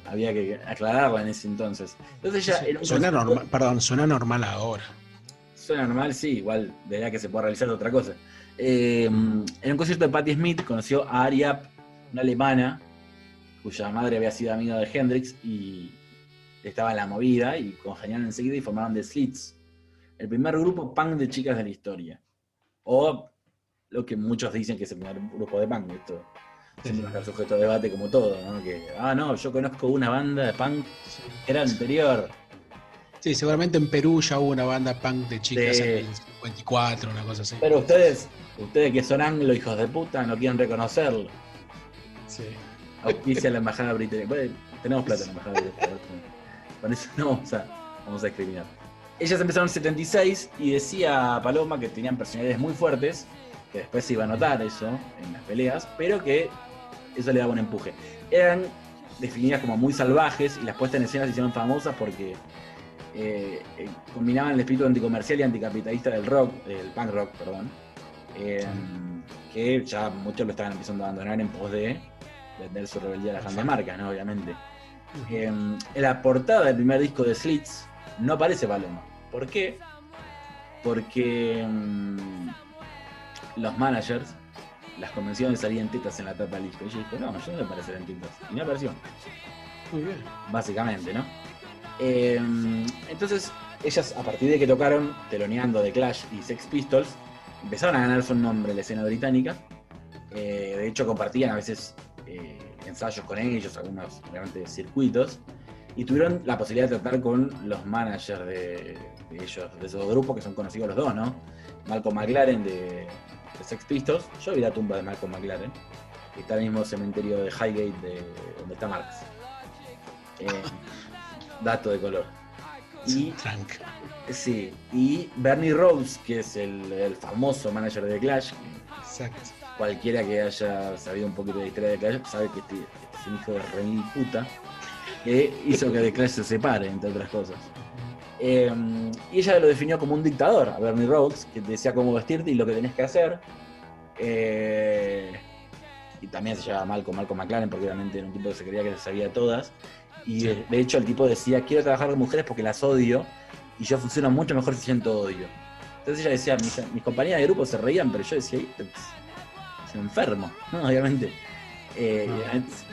había que aclararla en ese entonces. Entonces ya Sí. en un Suena concierto- normal, perdón, suena normal ahora. Suena normal, sí, igual de verdad que se puede realizar otra cosa. En un concierto de Patti Smith conoció a Ari App, una alemana, cuya madre había sido amiga de Hendrix y estaba en la movida y congeniaron enseguida y formaron The Slits, el primer grupo punk de chicas de la historia. O lo que muchos dicen que es el primer grupo de punk. Esto siempre va a estar sujeto a debate como todo, ¿no? Que, no, yo conozco una banda de punk que era anterior. Sí, seguramente en Perú ya hubo una banda punk de chicas en De... el 54, una cosa así. Pero ustedes que son anglo, hijos de puta, no quieren reconocerlo. Sí. Auspicia la embajada británica. Bueno, tenemos plata en la embajada británica. Con eso no vamos a discriminar. Ellas empezaron en 76 y decía Paloma que tenían personalidades muy fuertes, que después se iba a notar eso en las peleas, pero que eso le daba un empuje. Eran definidas como muy salvajes y las puestas en escena se hicieron famosas porque combinaban el espíritu anticomercial y anticapitalista del rock, del punk rock, perdón, que ya muchos lo estaban empezando a abandonar en pos de vender su rebeldía a las grandes marcas, ¿no? Obviamente. En la portada del primer disco de Slits no aparece Paloma. ¿Por qué? Porque los managers las convencieron de salir en tetas en la tapa del disco. Y ella dijo, no, yo no voy a aparecer en tetas. Y no apareció. Muy bien. Básicamente, ¿no? Entonces, ellas, a partir de que tocaron teloneando The Clash y Sex Pistols, empezaron a ganarse un nombre en la escena británica. De hecho, compartían a veces ensayos con ellos, algunos realmente circuitos, y tuvieron la posibilidad de tratar con los managers de ellos, de esos grupos que son conocidos los dos, ¿no? Malcolm McLaren de Sex Pistols. Yo vi la tumba de Malcolm McLaren, que está en el mismo cementerio de Highgate de donde está Marx. Dato de color. Y, sí, y Bernie Rhodes, que es el famoso manager de Clash. Exacto. Cualquiera que haya sabido un poquito de la historia de Clash sabe que este es un hijo de re mil puta que hizo que The Clash se separe, entre otras cosas. Y ella lo definió como un dictador a Bernie Rhodes, que te decía cómo vestirte y lo que tenés que hacer. Y también se llevaba mal con Malcolm McLaren, porque obviamente era un tipo que se creía que se sabía todas. Y sí, de hecho el tipo decía, quiero trabajar con mujeres porque las odio, y yo funciono mucho mejor si siento odio. Entonces ella decía, mis compañeras de grupo se reían, pero yo decía, se enfermo, ¿no? Obviamente.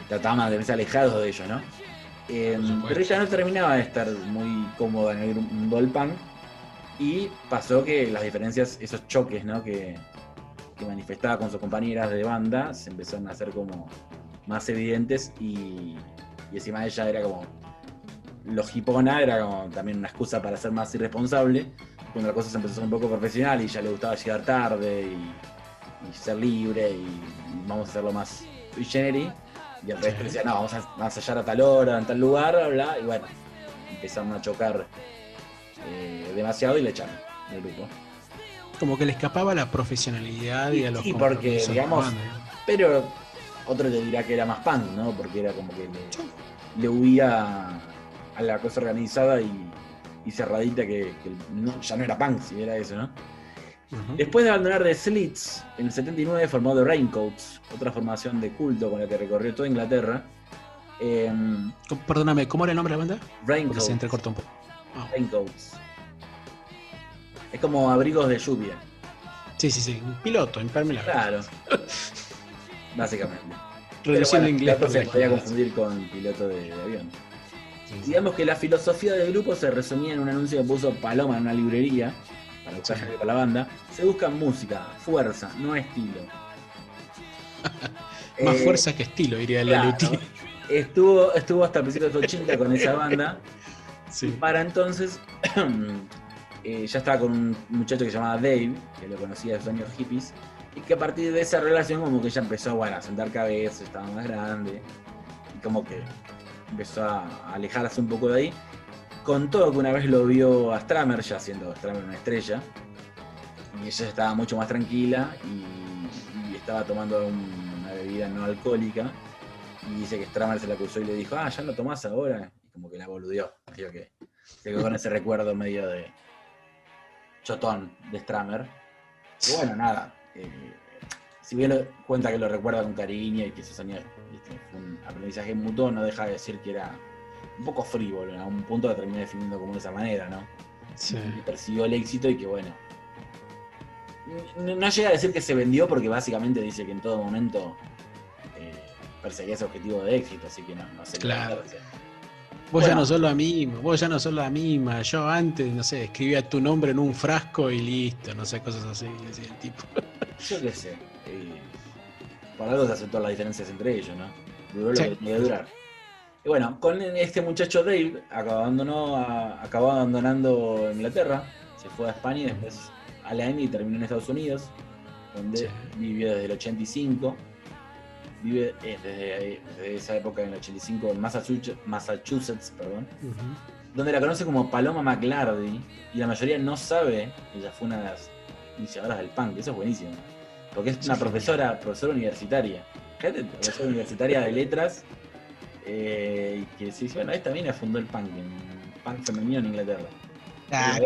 Trataban de verse alejados de ello, ¿no? Pero ella no terminaba de estar muy cómoda en el mundo del punk, y pasó que las diferencias, esos choques, ¿no? que manifestaba con sus compañeras de banda, se empezaron a hacer como más evidentes, y encima ella era como lo hipona, era como también una excusa para ser más irresponsable, cuando la cosa se empezó a ser un poco profesional y ya le gustaba llegar tarde y ser libre y vamos a hacerlo más sui generis, y el resto decía, no, vamos a ensayar a tal hora, en tal lugar, bla, bla, y bueno, empezaron a chocar demasiado y le echaron del grupo. Como que le escapaba la profesionalidad y a los sí, porque, digamos, banda, ¿no? pero otro te dirá que era más punk, ¿no? Porque era como que le huía a la cosa organizada y cerradita que ya no era punk, si era eso, ¿no? Después de abandonar The Slits, en el 79 formó The Raincoats, otra formación de culto con la que recorrió toda Inglaterra. Perdóname, ¿cómo era el nombre de la banda? Raincoats. Porque se entrecortó un poco. Raincoats. Es como abrigos de lluvia. Sí, un piloto, impermeable. Claro. Básicamente. Reduciendo inglés. Se podía confundir con piloto de avión. Sí. Digamos que la filosofía del grupo se resumía en un anuncio que puso Paloma en una librería para buscar gente para la banda. Se busca música, fuerza, no estilo. Más fuerza que estilo, diría el claro, LT. Estuvo hasta principios de los 80 con esa banda. Sí. Y para entonces ya estaba con un muchacho que se llamaba Dave, que lo conocía de sus años hippies, y que a partir de esa relación como que ella empezó, bueno, a sentar cabezas, estaba más grande, y como que empezó a alejarse un poco de ahí. Con todo que una vez lo vio a Stramer, ya siendo Stramer una estrella, y ella estaba mucho más tranquila y estaba tomando una bebida no alcohólica, y dice que Stramer se la acusó y le dijo, ya no tomás ahora, y como que la boludeó. Digo que Se quedó con ese recuerdo medio de chotón de Stramer. Y bueno, nada. Si bien cuenta que lo recuerda con cariño y que esos años fue un aprendizaje mutuo, no deja de decir que era un poco frívolo. A un punto la terminé definiendo como de esa manera, ¿no? Sí. Y persiguió el éxito y que bueno. No llega a decir que se vendió porque básicamente dice que en todo momento perseguía ese objetivo de éxito, así que no sé. Claro. Qué Vos ya no sos la misma, yo antes, no sé, escribía tu nombre en un frasco y listo, no sé, cosas así, decía el tipo. Yo qué sé. Por algo se aceptó las diferencias entre ellos, ¿no? Duró lo Sí. que tenía que durar. Y bueno, con este muchacho Dave acabó abandonando Inglaterra, se fue a España y después a la India y terminó en Estados Unidos, donde vivió desde el 85. Vive desde esa época, en el 85, en Massachusetts, donde la conoce como Paloma McLardy, y la mayoría no sabe que ella fue una de las iniciadoras del punk. Eso es buenísimo, porque es una profesora universitaria, profesora universitaria de letras, que se dice, bueno, esta mina fundó el punk femenino en Inglaterra.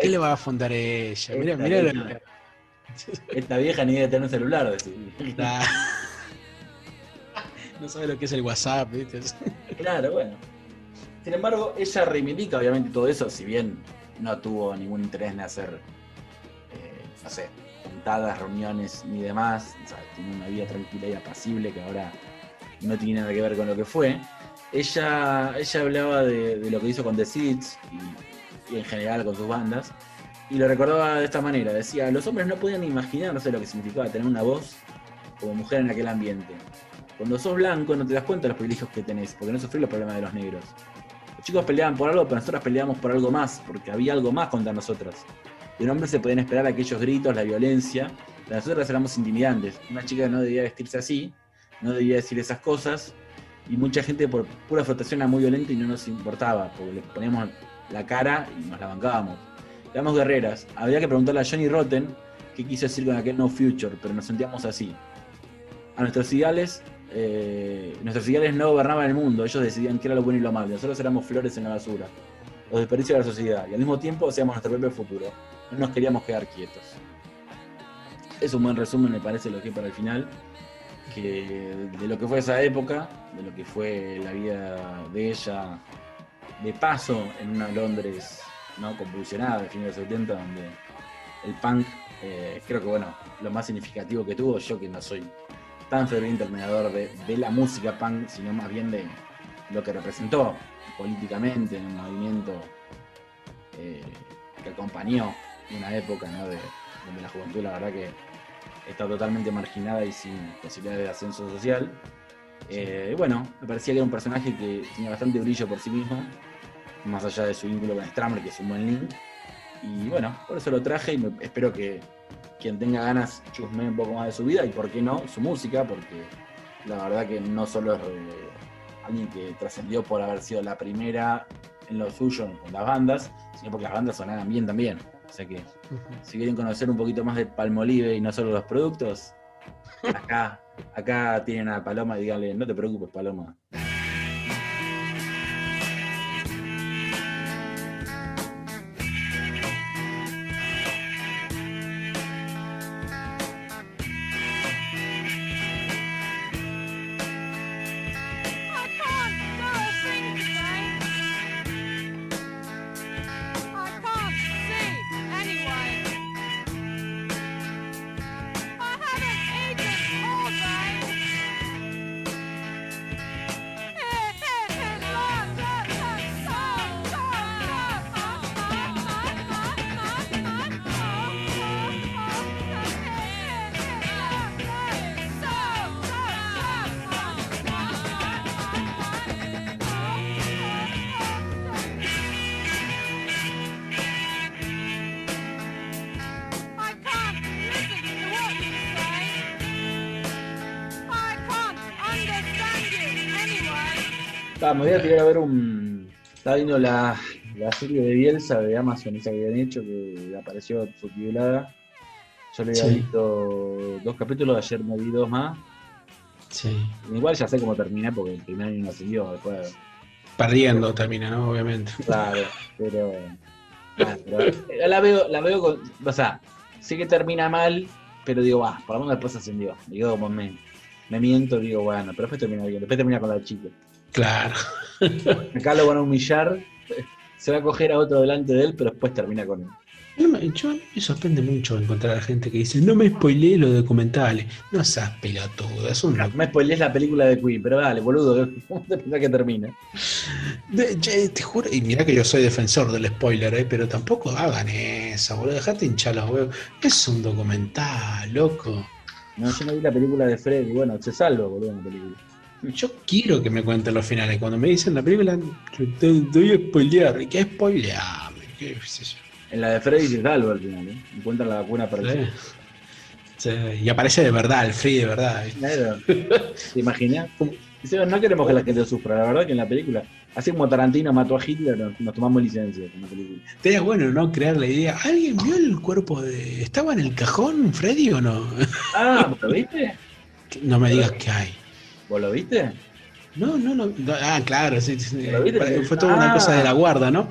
¿Qué le va a fundar ella? Mira. Esta vieja ni debe tener un celular, No sabe lo que es el WhatsApp, ¿viste? Claro, bueno. Sin embargo, ella reivindica obviamente todo eso, si bien no tuvo ningún interés en hacer, no sé, juntadas, reuniones ni demás. O sea, tiene una vida tranquila y apacible que ahora no tiene nada que ver con lo que fue. Ella hablaba de lo que hizo con The Seeds y en general con sus bandas, y lo recordaba de esta manera. Decía, los hombres no podían imaginarse lo que significaba tener una voz como mujer en aquel ambiente. Cuando sos blanco no te das cuenta de los privilegios que tenés, porque no sufrís los problemas de los negros. Los chicos peleaban por algo, pero nosotros peleábamos por algo más, porque había algo más contra nosotros. De un hombre se podían esperar aquellos gritos, la violencia, pero nosotros éramos intimidantes. Una chica no debía vestirse así, no debía decir esas cosas, y mucha gente por pura frustración era muy violenta y no nos importaba, porque le poníamos la cara y nos la bancábamos. Éramos guerreras. Había que preguntarle a Johnny Rotten qué quiso decir con aquel No Future, pero nos sentíamos así. A nuestros ideales no gobernaban el mundo, ellos decidían qué era lo bueno y lo malo. Nosotros éramos flores en la basura, los desperdicios de la sociedad, y al mismo tiempo hacíamos nuestro propio futuro. No nos queríamos quedar quietos. Es un buen resumen, me parece, lo que para el final, de lo que fue esa época, de lo que fue la vida de ella, de paso en una Londres, ¿no?, convulsionada de fines de los 70, donde el punk, creo que bueno, lo más significativo que tuvo, yo que no soy tan ferviente admirador de la música punk, sino más bien de lo que representó políticamente en un movimiento que acompañó una época, ¿no?, donde la juventud, la verdad, que está totalmente marginada y sin posibilidades de ascenso social. Bueno, me parecía que era un personaje que tenía bastante brillo por sí mismo, más allá de su vínculo con Stramer, que es un buen link. Y bueno, por eso lo traje y espero que quien tenga ganas chusmee un poco más de su vida y, por qué no, su música, porque la verdad que no solo es alguien que trascendió por haber sido la primera en lo suyo con las bandas, sino porque las bandas sonaban bien también. O sea que si quieren conocer un poquito más de Palmolive y no solo los productos, acá tienen a Paloma y díganle, no te preocupes, Paloma. Me voy a tirar a ver estaba viendo la serie de Bielsa de Amazon, esa que habían hecho, que apareció subtitulada. Yo le había visto 2 capítulos, ayer me vi 2 más. Sí. Igual ya sé cómo terminé porque el primer año no siguió. Después Perdiendo termina, ¿no? Obviamente. Claro, pero, la veo o sea, sé que termina mal, pero digo, por lo menos después ascendió. Digo, como me miento, digo, bueno, pero después termina bien, después termina con la chica. Claro. Acá lo van a humillar, se va a coger a otro delante de él, pero después termina con él. Me sorprende mucho encontrar a gente que dice, no me spoileé los documentales. No seas pelotudo, es un Me spoilees la película de Queen, pero dale, boludo, ¿cómo te pensás que termina? Te juro, y mira que yo soy defensor del spoiler, pero tampoco hagan eso, boludo, dejate hinchar los huevos. Es un documental, loco. No, yo no vi la película de Freddy, bueno, se salva, boludo, en la película. Yo quiero que me cuenten los finales. Cuando me dicen la película, te doy a spoilear. ¿Y qué spoilearme? ¿Qué sé yo? En la de Freddy se salva al final, ¿eh? Encuentran la vacuna para el Sí, SIDA. sí. Y aparece de verdad, el Free de verdad. Claro, ¿te imaginas? Dice, no queremos que la gente sufra, la verdad que en la película, así como Tarantino mató a Hitler, nos tomamos licencia con la película. Sería bueno, ¿no? Crear la idea. ¿Alguien vio el cuerpo de... ¿Estaba en el cajón Freddy o no? ¿Vos lo viste? No me ¿Vos digas lo, que hay. vos lo viste? No, no, no. Ah, claro, sí, sí, ¿Vos lo viste? fue toda una cosa de la guarda, ¿no?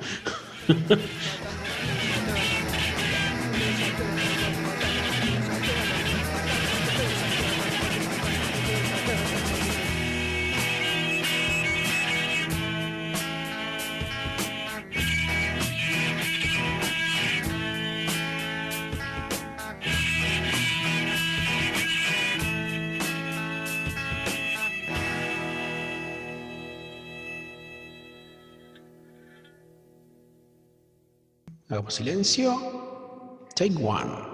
Hago silencio. Take one.